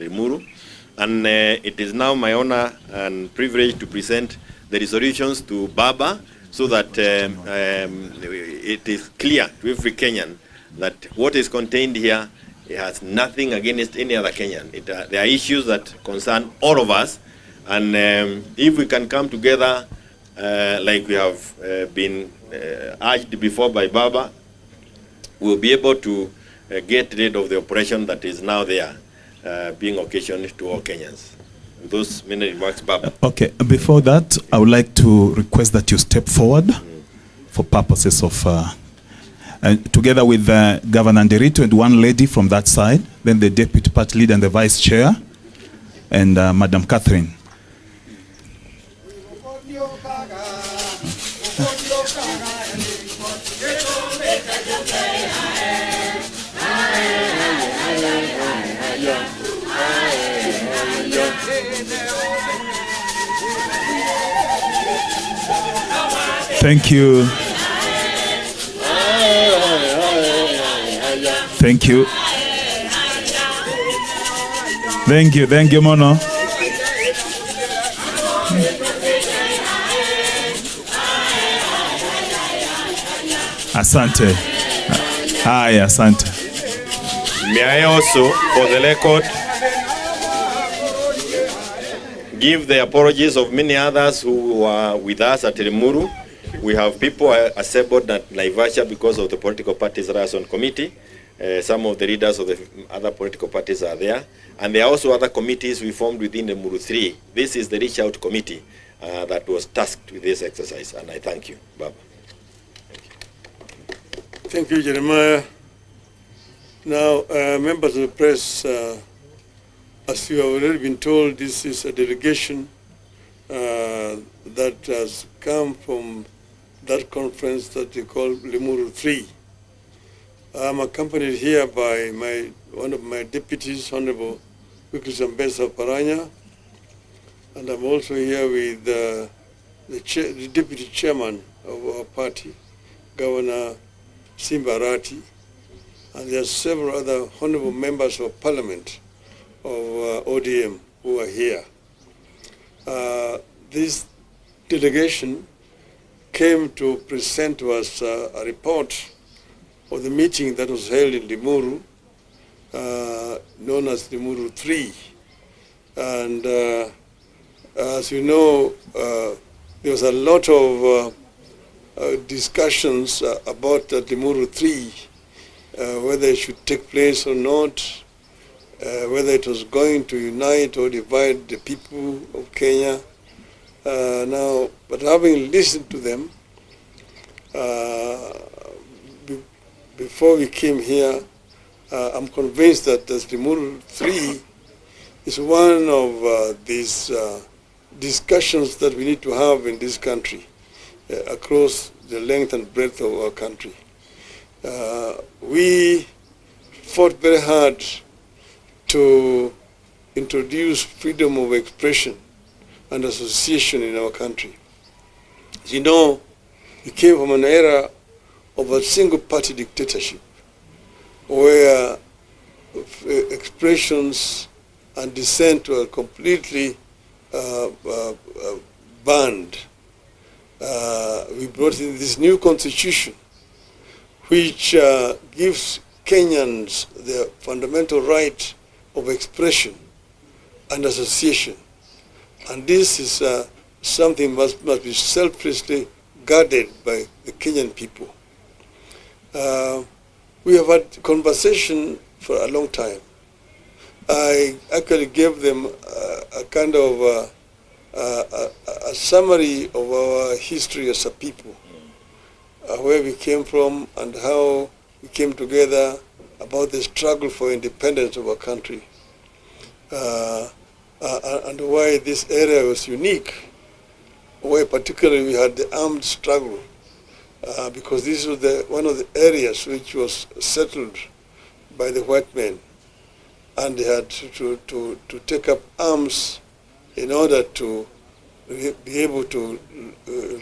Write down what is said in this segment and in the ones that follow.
Limuru, and it is now my honor and privilege to present the resolutions to Baba so that it is clear to every Kenyan that what is contained here has nothing against any other Kenyan. There are issues that concern all of us, and if we can come together like we have been urged before by Baba, we'll be able to get rid of the oppression that is now there. Being occasioned to all Kenyans. Those many remarks, Baba. Okay, before that, I would like to request that you step forward for purposes of, together with Governor Nderito and one lady from that side, then the Deputy Party Leader and the Vice Chair, and Madam Catherine. Thank you. Thank you. Thank you. Thank you, Mono. Asante. Hi, asante. May I also, for the record, give the apologies of many others who were with us at Limuru. We have people assembled at Naivasha because of the political parties liaison committee. Some of the leaders of the other political parties are there. And there are also other committees we formed within the Limuru 3. This is the reach out committee that was tasked with this exercise. And I thank you, Baba. Thank you, Jeremiah. Now, members of the press, as you have already been told, this is a delegation that has come from that conference that they call Limuru 3. I'm accompanied here by one of my deputies, Honorable Wikis Ambesa Paranya, and I'm also here with the deputy chairman of our party, Governor Simbarati, and there are several other honorable members of parliament of ODM who are here. This delegation came to present to us a report of the meeting that was held in Limuru, known as Limuru 3. And as you know, there was a lot of discussions about Limuru 3, whether it should take place or not, whether it was going to unite or divide the people of Kenya. But having listened to them, before we came here, I'm convinced that the Limuru 3 is one of these discussions that we need to have in this country, across the length and breadth of our country. We fought very hard to introduce freedom of expression and association in our country. As you know, we came from an era of a single-party dictatorship where expressions and dissent were completely banned. We brought in this new constitution which gives Kenyans the fundamental right of expression and association. And this is something must be selflessly guarded by the Kenyan people. We have had conversation for a long time. I actually gave them a kind of a summary of our history as a people, where we came from and how we came together, about the struggle for independence of our country, and why this area was unique, where particularly we had the armed struggle, because this was one of the areas which was settled by the white men, and they had to take up arms in order to be able to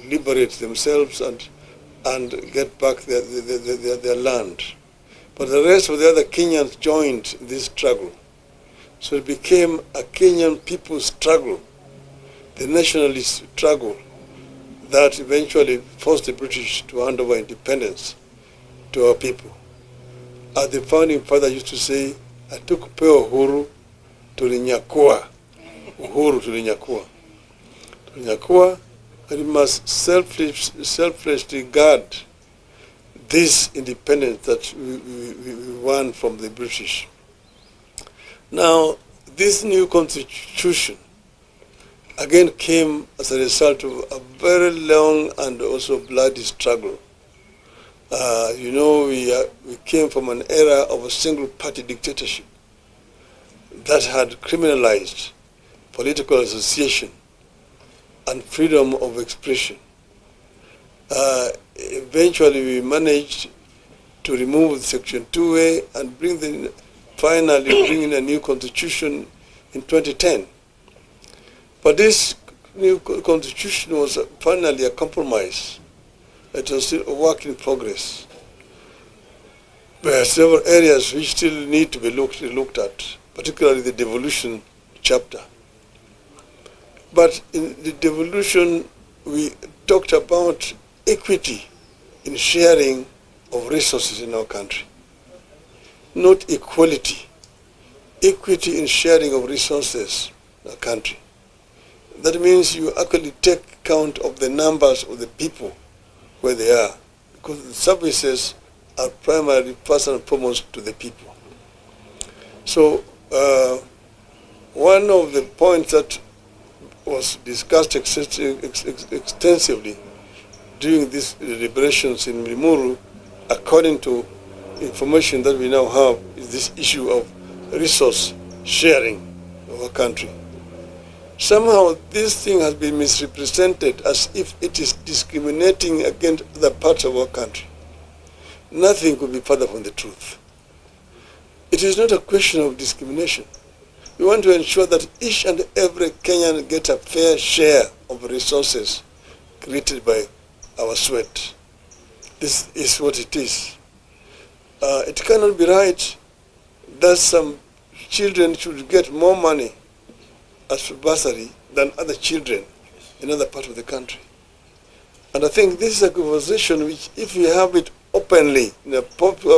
liberate themselves and get back their land. But the rest of the other Kenyans joined this struggle. So it became a Kenyan people's struggle, the nationalist struggle, that eventually forced the British to hand over independence to our people. As the founding father used to say, "Hatukupewa uhuru, tulinyakua." Uhuru tulinyakua. Tulinyakua, and we must selflessly guard this independence that we won from the British. Now, this new constitution again came as a result of a very long and also bloody struggle. You know, we came from an era of a single-party dictatorship that had criminalized political association and freedom of expression. Eventually, we managed to remove Section 2A and finally bring in a new constitution in 2010. But this new constitution was finally a compromise. It was still a work in progress. There are several areas which still need to be looked at, particularly the devolution chapter. But in the devolution, we talked about equity in sharing of resources in our country, not equality. Equity in sharing of resources in our country. That means you actually take count of the numbers of the people where they are, because the services are primarily, first and foremost, to the people. So one of the points that was discussed extensively during these deliberations in Limuru, according to information that we now have, is this issue of resource sharing of our country. Somehow this thing has been misrepresented as if it is discriminating against other parts of our country. Nothing could be further from the truth. It is not a question of discrimination. We want to ensure that each and every Kenyan gets a fair share of resources created by our sweat. This is what it is. It cannot be right that some children should get more money as bursary than other children in other parts of the country. And I think this is a conversation which, if we have it openly in a popular